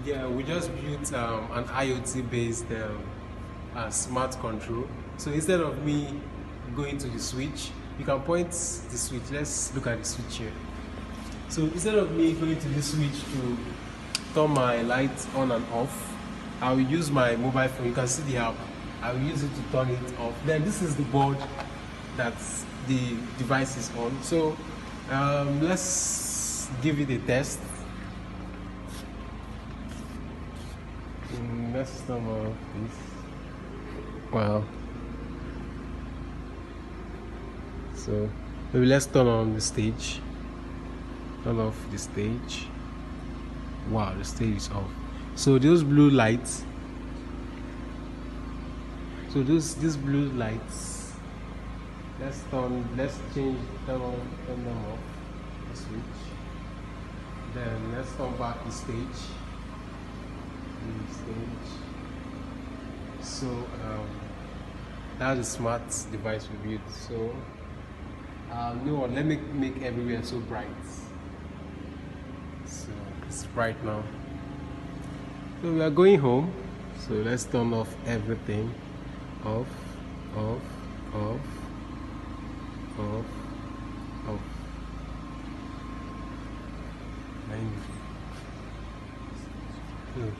Yeah, we just built an IoT based smart control. So instead of me going to the switch, you can point the switch. Let's look at the switch here. So instead of me going to the switch to turn my lights on and off, I will use my mobile phone. You can see the app. I will use it to turn it off. Then this is the board that the device is on. So let's give it a test. Let's turn off this. Wow. So maybe let's turn on the stage. Turn off the stage. Wow, the stage is off. So those blue lights. So these blue lights. Let's change. Turn them off. The switch. Then let's turn back the stage. The stage. So that's a smart device we built. So no, let me make everywhere so bright. So it's bright now. So we are going home. So let's turn off everything. Off, off, off, off, off. 9.